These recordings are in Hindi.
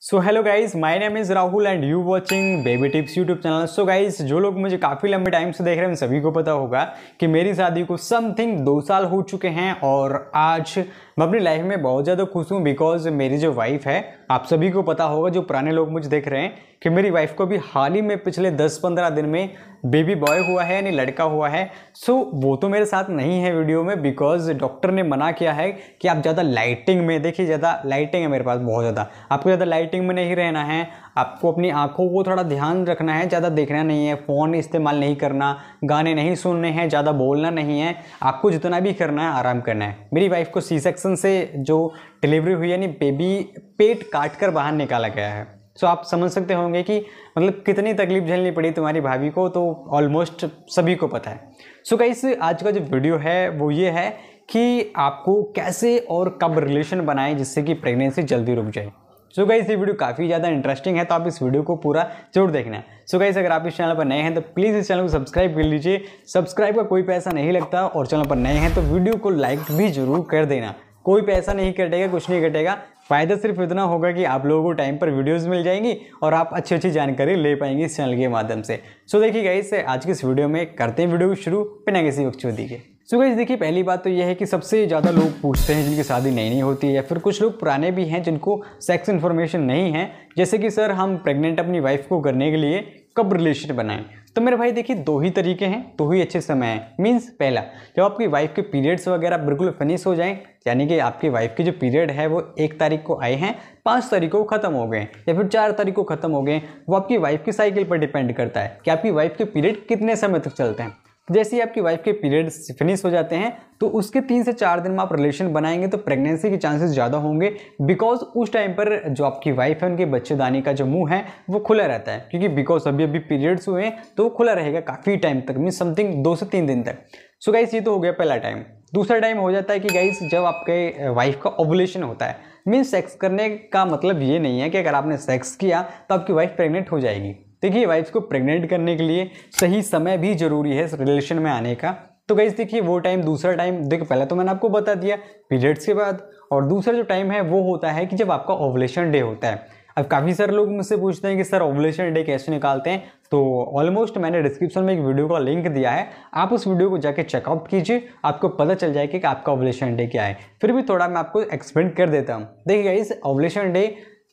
So hello guys, my name is Rahul and you watching baby tips YouTube channel. So guys, जो लोग मुझे काफ़ी लंबे टाइम से देख रहे हैं उन सभी को पता होगा कि मेरी शादी को समथिंग 2 साल हो चुके हैं और आज मैं अपनी लाइफ में बहुत ज़्यादा खुश हूँ बिकॉज मेरी जो वाइफ है, आप सभी को पता होगा जो पुराने लोग मुझे देख रहे हैं कि मेरी वाइफ को भी हाल ही में पिछले 10-15 दिन में बेबी बॉय हुआ है, यानी लड़का हुआ है। सो वो तो मेरे साथ नहीं है वीडियो में बिकॉज डॉक्टर ने मना किया है कि आप ज़्यादा लाइटिंग में, देखिए ज़्यादा लाइटिंग है मेरे पास बहुत ज़्यादा, आपको ज़्यादा लाइटिंग में नहीं रहना है, आपको अपनी आंखों को थोड़ा ध्यान रखना है, ज़्यादा देखना नहीं है, फ़ोन इस्तेमाल नहीं करना, गाने नहीं सुनने हैं, ज़्यादा बोलना नहीं है, आपको जितना भी करना है आराम करना है। मेरी वाइफ को सी सेक्शन से जो डिलीवरी हुई यानी बेबी पेट काट कर बाहर निकाला गया है। सो आप समझ सकते होंगे कि मतलब कितनी तकलीफ झेलनी पड़ी तुम्हारी भाभी को, तो ऑलमोस्ट सभी को पता है। सो गाइस, आज का जो वीडियो है वो ये है कि आपको कैसे और कब रिलेशन बनाएं जिससे कि प्रेगनेंसी जल्दी रुक जाए। सो गाइस, ये वीडियो काफ़ी ज़्यादा इंटरेस्टिंग है तो आप इस वीडियो को पूरा जरूर देखना है। सो गाइस, अगर आप इस चैनल पर नए हैं तो प्लीज़ इस चैनल को सब्सक्राइब कर लीजिए। सब्सक्राइब का कोई पैसा नहीं लगता और चैनल पर नए हैं तो वीडियो को लाइक भी जरूर कर देना। कोई पैसा नहीं कटेगा, कुछ नहीं कटेगा, फ़ायदा सिर्फ इतना होगा कि आप लोगों को टाइम पर वीडियोस मिल जाएंगी और आप अच्छी अच्छी जानकारी ले पाएंगे इस चैनल के माध्यम से। सो देखिए गाइस, आज की इस वीडियो में करते हैं वीडियो को शुरू बिना किसी बकचोदी के। सो गाइस देखिए, पहली बात तो यह है कि सबसे ज़्यादा लोग पूछते हैं जिनकी शादी नई होती है या फिर कुछ लोग पुराने भी हैं जिनको सेक्स इन्फॉर्मेशन नहीं है, जैसे कि सर हम प्रेग्नेंट अपनी वाइफ को करने के लिए कब रिलेशन बनाएं। तो मेरे भाई देखिए, 2 ही तरीके हैं, 2 ही अच्छे समय हैं। मीन्स पहला, जब आपकी वाइफ के पीरियड्स वगैरह बिल्कुल फिनिश हो जाएं, यानी कि आपकी वाइफ के जो पीरियड है वो 1 तारीख को आए हैं, 5 तारीख को ख़त्म हो गए या फिर 4 तारीख को ख़त्म हो गए, वो आपकी वाइफ की साइकिल पर डिपेंड करता है कि आपकी वाइफ के पीरियड कितने समय तक चलते हैं। जैसे ही आपकी वाइफ के पीरियड्स फिनिश हो जाते हैं तो उसके 3 से 4 दिन में आप रिलेशन बनाएंगे तो प्रेगनेंसी के चांसेस ज़्यादा होंगे बिकॉज उस टाइम पर जो आपकी वाइफ है उनके बच्चेदानी का जो मुंह है वो खुला रहता है, क्योंकि बिकॉज अभी पीरियड्स हुए हैं तो वो खुला रहेगा काफ़ी टाइम तक, मीन समथिंग 2 से 3 दिन तक। सो गाइस, ये तो हो गया पहला टाइम। दूसरा टाइम हो जाता है कि गाइस जब आपके वाइफ का ओवुलेशन होता है। मीन सेक्स करने का मतलब ये नहीं है कि अगर आपने सेक्स किया तो आपकी वाइफ प्रेग्नेंट हो जाएगी। देखिए, वाइफ को प्रेग्नेंट करने के लिए सही समय भी जरूरी है इस रिलेशन में आने का। तो गाइस देखिए, वो टाइम, दूसरा टाइम देखो, पहले तो मैंने आपको बता दिया पीरियड्स के बाद, और दूसरा जो टाइम है वो होता है कि जब आपका ओवुलेशन डे होता है। अब काफ़ी सारे लोग मुझसे पूछते हैं कि सर ओवुलेशन डे कैसे निकालते हैं, तो ऑलमोस्ट मैंने डिस्क्रिप्शन में एक वीडियो का लिंक दिया है, आप उस वीडियो को जाके चेकआउट कीजिए, आपको पता चल जाएगा कि आपका ओवुलेशन डे क्या है। फिर भी थोड़ा मैं आपको एक्सप्लेन कर देता हूँ। देखिए गाइस, ओवुलेशन डे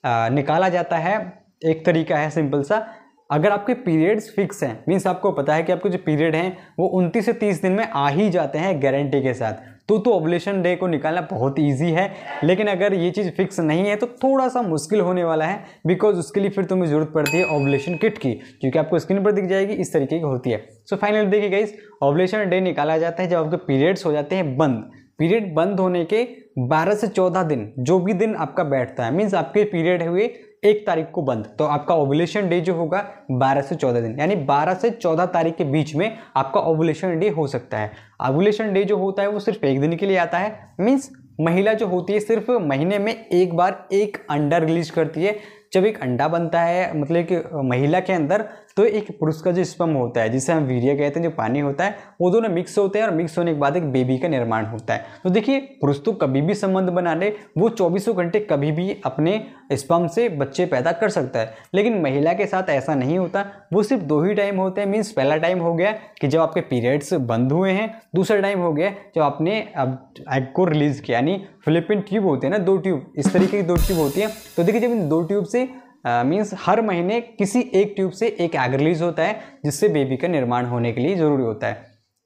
निकाला जाता है, एक तरीका है सिंपल सा। अगर आपके पीरियड्स फिक्स हैं, मीन्स आपको पता है कि आपके जो पीरियड हैं वो 29 से 30 दिन में आ ही जाते हैं गारंटी के साथ, तो ओवुलेशन डे को निकालना बहुत इजी है। लेकिन अगर ये चीज़ फिक्स नहीं है तो थोड़ा सा मुश्किल होने वाला है बिकॉज उसके लिए फिर तुम्हें ज़रूरत पड़ती है ओवुलेशन किट की, क्योंकि आपको स्क्रीन पर दिख जाएगी, इस तरीके की होती है। सो फाइनली देखिए गाइस, ओवुलेशन डे निकाला जाता है जब आपके पीरियड्स हो जाते हैं बंद। पीरियड बंद होने के 12 से 14 दिन, जो भी दिन आपका बैठता है, मीन्स आपके पीरियड हुए 1 तारीख को बंद, तो आपका ओवुलेशन डे जो होगा 12 से 14 दिन, यानी 12 से 14 तारीख के बीच में आपका ओवुलेशन डे हो सकता है। ओवुलेशन डे जो होता है वो सिर्फ 1 दिन के लिए आता है। मीन्स महिला जो होती है सिर्फ महीने में एक बार एक अंडा रिलीज करती है। जब एक अंडा बनता है मतलब कि महिला के अंदर, तो एक पुरुष का जो स्पर्म होता है, जिसे हम वीर्य कहते हैं, जो पानी होता है, वो दोनों मिक्स होते हैं और मिक्स होने के बाद एक बेबी का निर्माण होता है। तो देखिए, पुरुष तो कभी भी संबंध बना ले, वो 24 घंटे कभी भी अपने स्पर्म से बच्चे पैदा कर सकता है, लेकिन महिला के साथ ऐसा नहीं होता। वो सिर्फ 2 ही टाइम होते हैं। मीन्स पहला टाइम हो गया कि जब आपके पीरियड्स बंद हुए हैं, दूसरा टाइम हो गया जब आपने एग को रिलीज किया, यानी फिलिपिन ट्यूब होते हैं ना, 2 ट्यूब, इस तरीके की 2 ट्यूब होती है। तो देखिए, जब इन 2 ट्यूब से मीन्स हर महीने किसी एक ट्यूब से एक एग रिलीज होता है जिससे बेबी का निर्माण होने के लिए ज़रूरी होता है।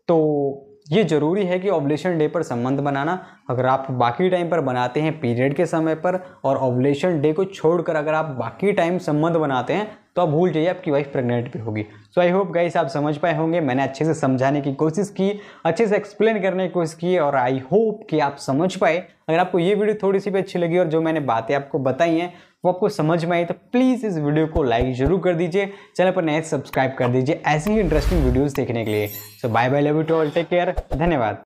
तो ये ज़रूरी है कि ओवुलेशन डे पर संबंध बनाना। अगर आप बाकी टाइम पर बनाते हैं पीरियड के समय पर और ओवुलेशन डे को छोड़कर अगर आप बाकी टाइम संबंध बनाते हैं तो आप भूल जाइए, आपकी वाइफ प्रेग्नेंट भी होगी। सो आई होप गाइस आप समझ पाए होंगे। मैंने अच्छे से समझाने की कोशिश की, अच्छे से एक्सप्लेन करने की कोशिश की और आई होप कि आप समझ पाए। अगर आपको ये वीडियो थोड़ी सी भी अच्छी लगी और जो मैंने बातें आपको बताई हैं वो आपको समझ में आई तो प्लीज़ इस वीडियो को लाइक जरूर कर दीजिए, चैनल पर नए सब्सक्राइब कर दीजिए ऐसी ही इंटरेस्टिंग वीडियोस देखने के लिए। So bye bye, love you to all, take care, धन्यवाद।